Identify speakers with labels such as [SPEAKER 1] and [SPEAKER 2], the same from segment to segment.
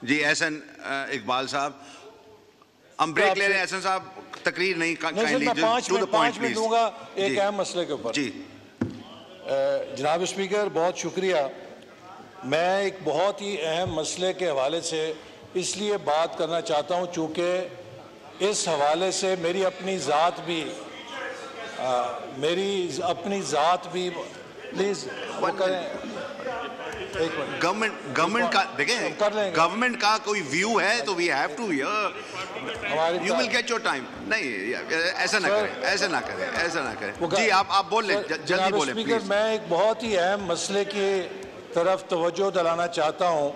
[SPEAKER 1] جی احسن اقبال صاحب، ہم بریک لے رہے ہیں. احسن صاحب تقریر نہیں
[SPEAKER 2] میں 5 منٹ دوں گا ایک اہم مسئلے کے اوپر.
[SPEAKER 1] جی
[SPEAKER 2] جناب اسپیکر بہت شکریہ. میں ایک بہت ہی اہم مسئلے کے حوالے سے اس لیے بات کرنا چاہتا ہوں چونکہ اس حوالے سے میری اپنی ذات بھی پلیز وہ کریں.
[SPEAKER 1] گورنمنٹ کا دیکھیں، گورنمنٹ کا کوئی ویو ہے تو we have to you will get your time. نہیں ایسا نہ کریں. جی آپ بول لیں، جلدی بولیں پلیز.
[SPEAKER 2] میں ایک بہت ہی اہم مسئلے کی طرف توجہ دلانا چاہتا ہوں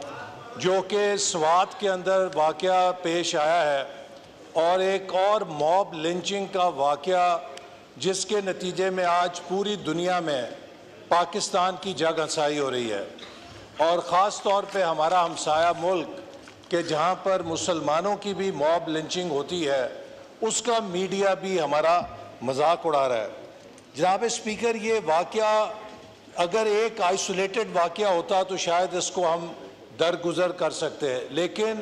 [SPEAKER 2] جو کہ سوات کے اندر واقعہ پیش آیا ہے، اور ایک اور موب لنچنگ کا واقعہ جس کے نتیجے میں آج پوری دنیا میں پاکستان کی جگ ہنسائی ہو رہی ہے، اور خاص طور پہ ہمارا ہمسایہ ملک کہ جہاں پر مسلمانوں کی بھی موب لنچنگ ہوتی ہے، اس کا میڈیا بھی ہمارا مذاق اڑا رہا ہے. جناب اسپیکر، یہ واقعہ اگر ایک آئسولیٹڈ واقعہ ہوتا تو شاید اس کو ہم درگزر کر سکتے ہیں، لیکن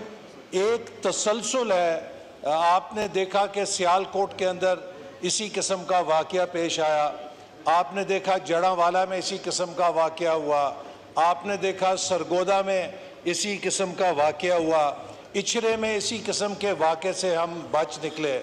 [SPEAKER 2] ایک تسلسل ہے. آپ نے دیکھا کہ سیالکوٹ کے اندر اسی قسم کا واقعہ پیش آیا، آپ نے دیکھا جڑاں میں اسی قسم کا واقعہ ہوا، آپ نے دیکھا سرگودا میں اسی قسم کا واقعہ ہوا، اچھرے میں اسی قسم کے واقعے سے ہم بچ نکلے.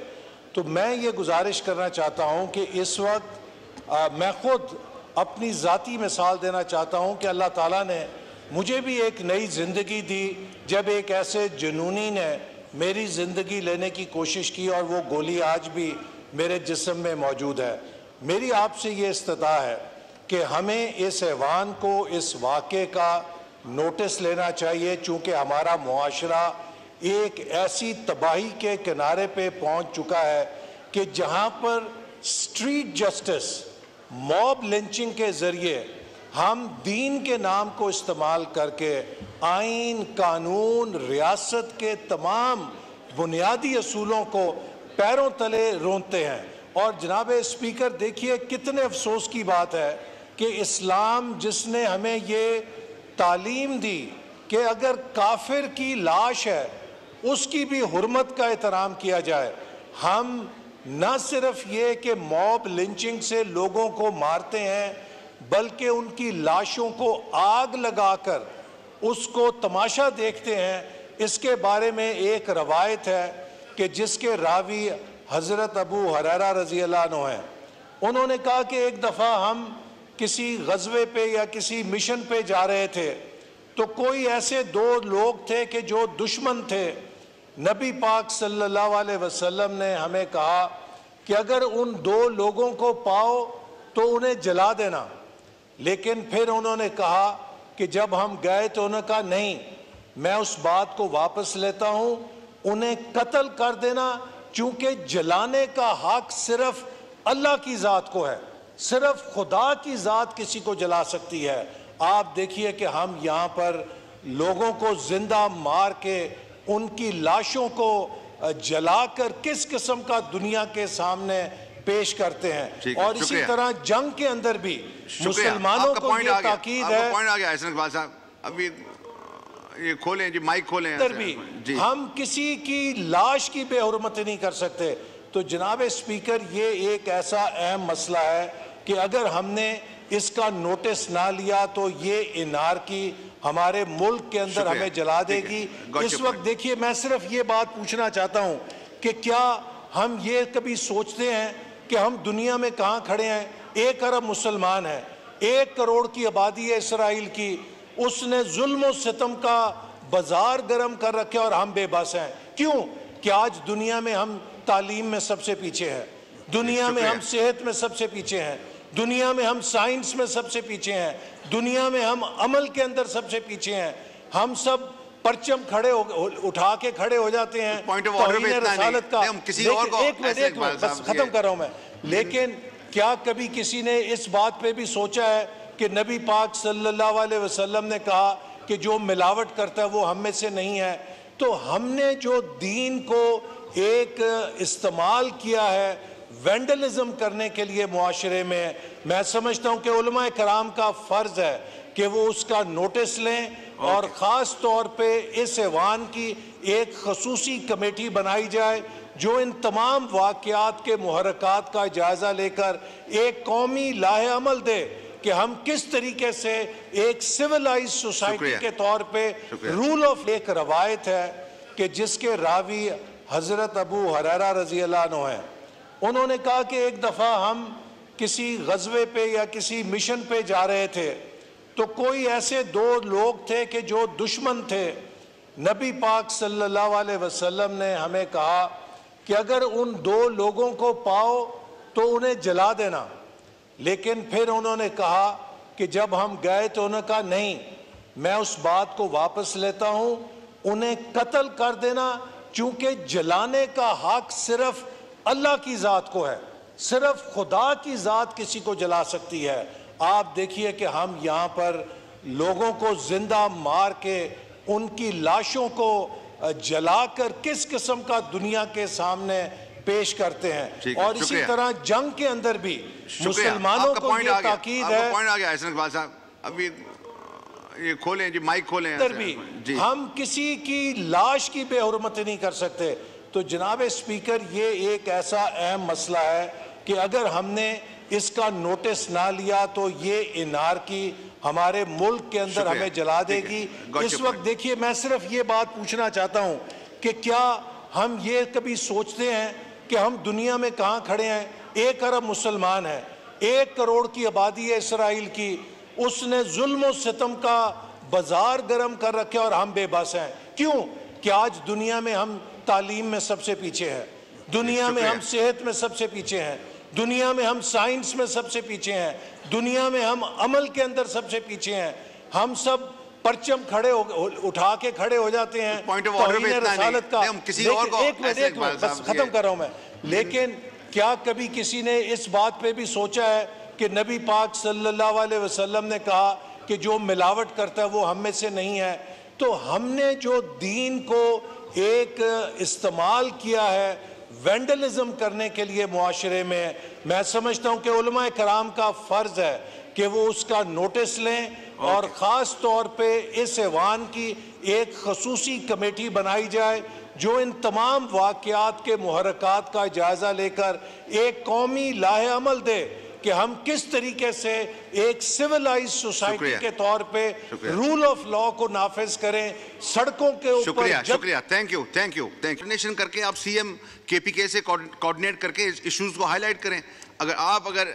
[SPEAKER 2] تو میں یہ گزارش کرنا چاہتا ہوں کہ اس وقت میں خود اپنی ذاتی مثال دینا چاہتا ہوں کہ اللہ تعالیٰ نے مجھے بھی ایک نئی زندگی دی جب ایک ایسے جنونی نے میری زندگی لینے کی کوشش کی، اور وہ گولی آج بھی میرے جسم میں موجود ہے. میری آپ سے یہ استدعا ہے کہ ہمیں اس ایوان کو اس واقعے کا نوٹس لینا چاہیے، چونکہ ہمارا معاشرہ ایک ایسی تباہی کے کنارے پہ پہنچ چکا ہے کہ جہاں پر اسٹریٹ جسٹس، موب لنچنگ کے ذریعے ہم دین کے نام کو استعمال کر کے آئین، قانون، ریاست کے تمام بنیادی اصولوں کو پیروں تلے رونتے ہیں. اور جناب اسپیکر دیکھیے کتنے افسوس کی بات ہے کہ اسلام جس نے ہمیں یہ تعلیم دی کہ اگر کافر کی لاش ہے اس کی بھی حرمت کا احترام کیا جائے، ہم نہ صرف یہ کہ موب لنچنگ سے لوگوں کو مارتے ہیں بلکہ ان کی لاشوں کو آگ لگا کر اس کو تماشا دیکھتے ہیں. اس کے بارے میں ایک روایت ہے کہ جس کے راوی حضرت ابو ہریرہ رضی اللہ عنہ ہیں. انہوں نے کہا کہ ایک دفعہ ہم کسی غزوے پہ یا کسی مشن پہ جا رہے تھے تو کوئی ایسے 2 لوگ تھے کہ جو دشمن تھے. نبی پاک صلی اللہ علیہ وسلم نے ہمیں کہا کہ اگر ان 2 لوگوں کو پاؤ تو انہیں جلا دینا. لیکن پھر انہوں نے کہا کہ جب ہم گئے تو انہوں نے کہا نہیں، میں اس بات کو واپس لیتا ہوں، انہیں قتل کر دینا، چونکہ جلانے کا حق صرف اللہ کی ذات کو ہے، صرف خدا کی ذات کسی کو جلا سکتی ہے. آپ دیکھیے کہ ہم یہاں پر لوگوں کو زندہ مار کے ان کی لاشوں کو جلا کر کس قسم کا دنیا کے سامنے پیش کرتے ہیں. اور اسی طرح جنگ کے اندر بھی مسلمانوں کو یہ تاکید ہے.
[SPEAKER 1] پوائنٹ آ گیا احسن اقبال صاحب، ابھی یہ کھولیں جی، مائک کھولیں.
[SPEAKER 2] ہم کسی کی لاش کی بے حرمتی نہیں کر سکتے. تو جناب اسپیکر یہ ایک ایسا اہم مسئلہ ہے کہ اگر ہم نے اس کا نوٹس نہ لیا تو یہ انارکی ہمارے ملک کے اندر ہمیں جلا دے گی. اس وقت دیکھیے میں صرف یہ بات پوچھنا چاہتا ہوں کہ کیا ہم یہ کبھی سوچتے ہیں کہ ہم دنیا میں کہاں کھڑے ہیں؟ 1 ارب مسلمان ہیں، 1 کروڑ کی آبادی ہے اسرائیل کی، اس نے ظلم و ستم کا بازار گرم کر رکھے اور ہم بے بس ہیں. کیوں؟ کہ آج دنیا میں ہم تعلیم میں سب سے پیچھے ہیں، دنیا میں ہم صحت میں سب سے پیچھے ہیں، دنیا میں ہم سائنس میں سب سے پیچھے ہیں، دنیا میں ہم عمل کے اندر سب سے پیچھے ہیں. ہم سب پرچم اٹھا کے کھڑے ہو جاتے ہیں توہین رسالت کا. ایک منٹ بس ختم کر رہا ہوں میں. لیکن کیا کبھی کسی نے اس بات پہ بھی سوچا ہے کہ نبی پاک صلی اللہ علیہ وسلم نے کہا کہ جو ملاوٹ کرتا ہے وہ ہم میں سے نہیں ہے؟ تو ہم نے جو دین کو ایک استعمال کیا ہے وینڈلزم کرنے کے لیے معاشرے میں، میں سمجھتا ہوں کہ علماء کرام کا فرض ہے کہ وہ اس کا نوٹس لیں اور خاص طور پہ اس ایوان کی ایک خصوصی کمیٹی بنائی جائے جو ان تمام واقعات کے محرکات کا جائزہ لے کر ایک قومی لاہ عمل دے کہ ہم کس طریقے سے ایک سیولائز سوسائٹی کے طور پہ رول آف ایک روایت ہے کہ جس کے راوی حضرت ابو ہریرہ رضی اللہ عنہ ہیں. انہوں نے کہا کہ ایک دفعہ ہم کسی غزوے پہ یا کسی مشن پہ جا رہے تھے تو کوئی ایسے دو لوگ تھے کہ جو دشمن تھے. نبی پاک صلی اللہ علیہ وسلم نے ہمیں کہا کہ اگر ان دو لوگوں کو پاؤ تو انہیں جلا دینا. لیکن پھر انہوں نے کہا کہ جب ہم گئے تو انہوں نے کہا نہیں، میں اس بات کو واپس لیتا ہوں، انہیں قتل کر دینا، چونکہ جلانے کا حق صرف اللہ کی ذات کو ہے، صرف خدا کی ذات کسی کو جلا سکتی ہے. آپ دیکھیے کہ ہم یہاں پر لوگوں کو زندہ مار کے ان کی لاشوں کو جلا کر کس قسم کا دنیا کے سامنے پیش کرتے ہیں. اور اسی طرح جنگ کے اندر بھی مسلمانوں کو یہ تاکید ہے.
[SPEAKER 1] پوائنٹ آ گیا حسن اقبال صاحب، ابھی یہ کھولیں جی، مائک کھولیں.
[SPEAKER 2] ہم کسی کی لاش کی بے حرمتی نہیں کر سکتے. تو جناب اسپیکر، یہ ایک ایسا اہم مسئلہ ہے کہ اگر ہم نے اس کا نوٹس نہ لیا تو یہ انارکی ہمارے ملک کے اندر ہمیں جلا دے گی. اس وقت دیکھیے، میں صرف یہ بات پوچھنا چاہتا ہوں کہ کیا ہم یہ کبھی سوچتے ہیں کہ ہم دنیا میں کہاں کھڑے ہیں؟ 1 ارب مسلمان ہیں، 1 کروڑ کی آبادی ہے اسرائیل کی. اس نے ظلم و ستم کا بازار گرم کر رکھے اور ہم بے بس ہیں. کیوں؟ کہ آج دنیا میں ہم تعلیم میں سب سے پیچھے ہیں، دنیا میں ہم صحت میں سب سے پیچھے ہیں، دنیا میں ہم سائنس میں سب سے پیچھے ہیں، دنیا میں ہم عمل کے اندر سب سے پیچھے ہیں. ہم سب پرچم اٹھا کے کھڑے ہو جاتے ہیں توہین رسالت کا. ایک منٹ بس ختم کر رہا ہوں میں. لیکن کیا کبھی کسی نے اس بات پہ بھی سوچا ہے کہ نبی پاک صلی اللہ علیہ وسلم نے کہا کہ جو ملاوٹ کرتا ہے وہ ہم میں سے نہیں ہے؟ تو ہم نے جو دین کو ایک استعمال کیا ہے وینڈلزم کرنے کے لیے معاشرے میں، میں سمجھتا ہوں کہ علماء کرام کا فرض ہے کہ وہ اس کا نوٹس لیں اور خاص طور پہ اس ایوان کی ایک خصوصی کمیٹی بنائی جائے جو ان تمام واقعات کے محرکات کا جائزہ لے کر ایک قومی لاہ عمل دے کہ ہم کس طریقے سے ایک سیولائز سوسائٹی کے طور پہ رول آف لا کو نافذ کریں. سڑکوں کے اوپر
[SPEAKER 1] شکریہ. Thank you. کوارڈینیشن کر کے آپ سی ایم کے پی کے سے کوارڈینیٹ کر کے ایشوز کو ہائی لائٹ کریں. اگر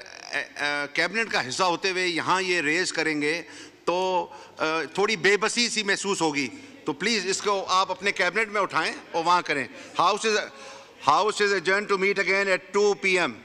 [SPEAKER 1] کیبنٹ کا حصہ ہوتے ہوئے یہاں یہ ریز کریں گے تو تھوڑی بے بسی سی محسوس ہوگی. تو پلیز اس کو آپ اپنے کیبنٹ میں اٹھائیں اور وہاں کریں. House is adjourned to meet again at 2 p.m.